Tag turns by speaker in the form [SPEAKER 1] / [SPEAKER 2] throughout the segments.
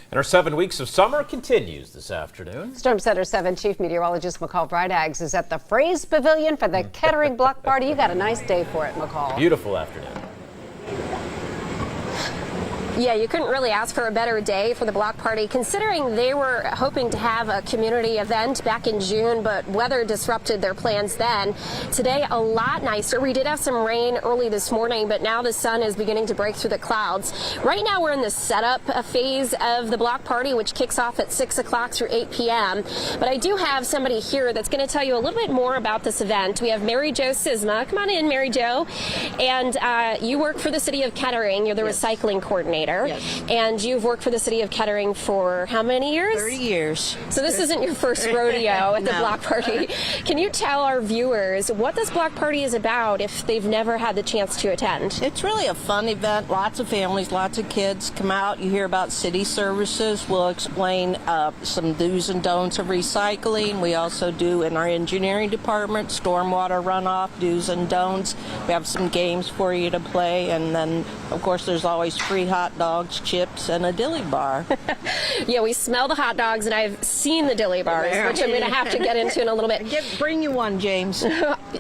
[SPEAKER 1] And our 7 weeks of summer continues this afternoon.
[SPEAKER 2] Storm Center 7 Chief Meteorologist McCall Vrydaghs is at the Fraze Pavilion for the Kettering Block Party. You got a nice day for it, McCall.
[SPEAKER 1] Beautiful afternoon.
[SPEAKER 3] Yeah, you couldn't really ask for a better day for the block party, considering they were hoping to have a community event back in June, but weather disrupted their plans then. Today, a lot nicer. We did have some rain early this morning, but now the sun is beginning to break through the clouds. Right now, we're in the setup phase of the block party, which kicks off at 6 o'clock through 8 p.m. But I do have somebody here that's going to tell you a little bit more about this event. We have Mary Jo Sisma. Come on in, Mary Jo. And you work for the city of Kettering. You're the recycling coordinator.
[SPEAKER 4] Yes.
[SPEAKER 3] And you've worked for the city of Kettering for how many years?
[SPEAKER 4] 30 years.
[SPEAKER 3] So this isn't your first rodeo at the
[SPEAKER 4] No.
[SPEAKER 3] block party. Can you tell our viewers what this block party is about if they've never had the chance to attend?
[SPEAKER 4] It's really a fun event. Lots of families, lots of kids come out. You hear about city services. We'll explain some do's and don'ts of recycling. We also do in our engineering department, stormwater runoff, do's and don'ts. We have some games for you to play. And then, of course, there's always free hot dogs, chips, and a dilly bar.
[SPEAKER 3] Yeah, we smell the hot dogs, and I've seen the dilly bars, which I'm going to have to get into in a little bit.
[SPEAKER 4] Bring you one, James.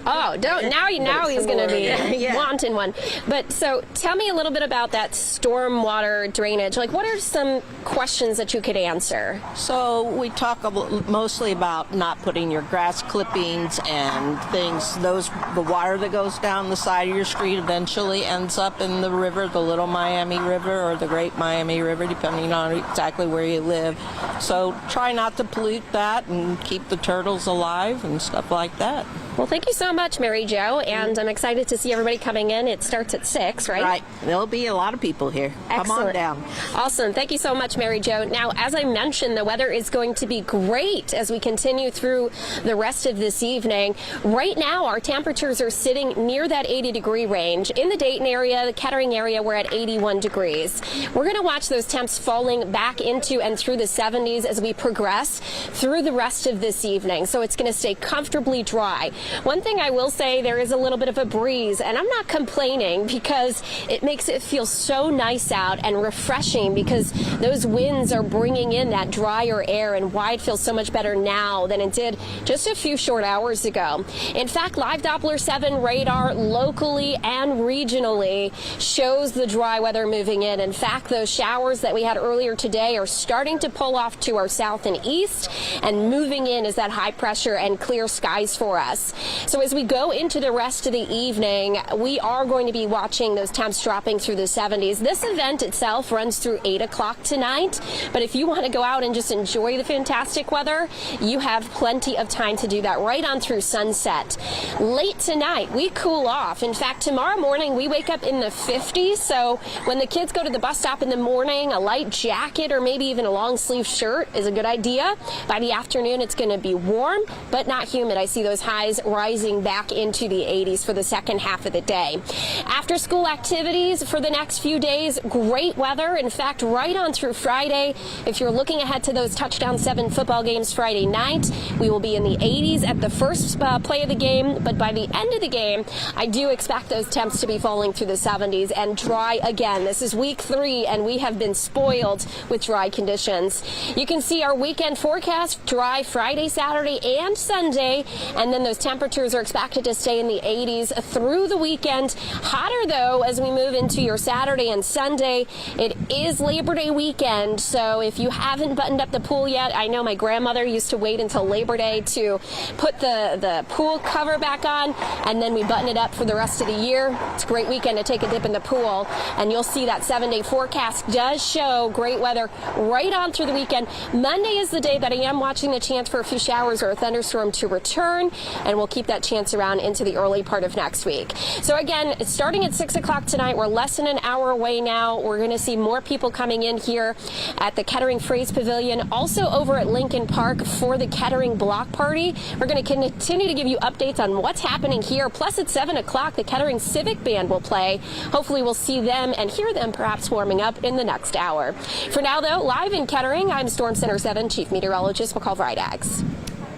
[SPEAKER 3] Oh, don't now he's going to be wanting one. But so tell me a little bit about that stormwater drainage. Like, what are some questions that you could answer?
[SPEAKER 4] So we talk mostly about not putting your grass clippings and things. The water that goes down the side of your street eventually ends up in the river, the Little Miami River or the Great Miami River, depending on exactly where you live. So try not to pollute that and keep the turtles alive and stuff like that.
[SPEAKER 3] Well, thank you so much, Mary Jo, and I'm excited to see everybody coming in. It starts at 6, right?
[SPEAKER 4] Right. There'll be a lot of people here.
[SPEAKER 3] Excellent.
[SPEAKER 4] Come on down.
[SPEAKER 3] Awesome. Thank you so much, Mary Jo. Now, as I mentioned, the weather is going to be great as we continue through the rest of this evening. Right now, our temperatures are sitting near that 80-degree range. In the Dayton area, the Kettering area, we're at 81 degrees. We're going to watch those temps falling back into and through the 70s as we progress through the rest of this evening. So it's going to stay comfortably dry. One thing I will say, there is a little bit of a breeze, and I'm not complaining because it makes it feel so nice out and refreshing because those winds are bringing in that drier air, and why it feels so much better now than it did just a few short hours ago. In fact, live Doppler 7 radar locally and regionally shows the dry weather moving in. In fact, those showers that we had earlier today are starting to pull off to our south and east, and moving in is that high pressure and clear skies for us. So as we go into the rest of the evening, we are going to be watching those temps dropping through the 70s. This event itself runs through 8 o'clock tonight, but if you want to go out and just enjoy the fantastic weather, you have plenty of time to do that right on through sunset. Late tonight, we cool off. In fact, tomorrow morning, we wake up in the 50s, so when the kids go to the bus stop in the morning, a light jacket or maybe even a long sleeve shirt is a good idea. By the afternoon, it's going to be warm, but not humid. I see those highs rising back into the 80s for the second half of the day. After school activities for the next few days, great weather. In fact, right on through Friday. If you're looking ahead to those Touchdown 7 football games Friday night, we will be in the 80s at the first play of the game, but by the end of the game, I do expect those temps to be falling through the 70s and dry again. This is week 3, and we have been spoiled with dry conditions. You can see our weekend forecast: dry Friday, Saturday, and Sunday, and then those temperatures are expected to stay in the 80s through the weekend. Hotter, though, as we move into your Saturday and Sunday. It is Labor Day weekend, so if you haven't buttoned up the pool yet, I know my grandmother used to wait until Labor Day to put the pool cover back on, and then we button it up for the rest of the year. It's a great weekend to take a dip in the pool, and you'll see that 7-day forecast does show great weather right on through the weekend. Monday is the day that I am watching the chance for a few showers or a thunderstorm to return, and we'll keep that chance around into the early part of next week. So again, starting at 6 o'clock tonight, we're less than an hour away now. We're going to see more people coming in here at the Kettering Fraze Pavilion, also over at Lincoln Park for the Kettering Block Party. We're going to continue to give you updates on what's happening here. Plus at 7 o'clock, the Kettering Civic Band will play. Hopefully we'll see them and hear them perhaps warming up in the next hour. For now, though, live in Kettering, I'm Storm Center 7 Chief Meteorologist McCall Vrydaghs.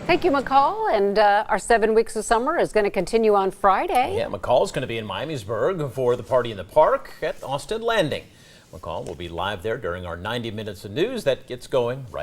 [SPEAKER 2] Thank you, McCall. And our 7 weeks of summer is going to continue on Friday.
[SPEAKER 1] Yeah, McCall's going to be in Miamisburg for the party in the park at Austin Landing. McCall will be live there during our 90 minutes of news that gets going right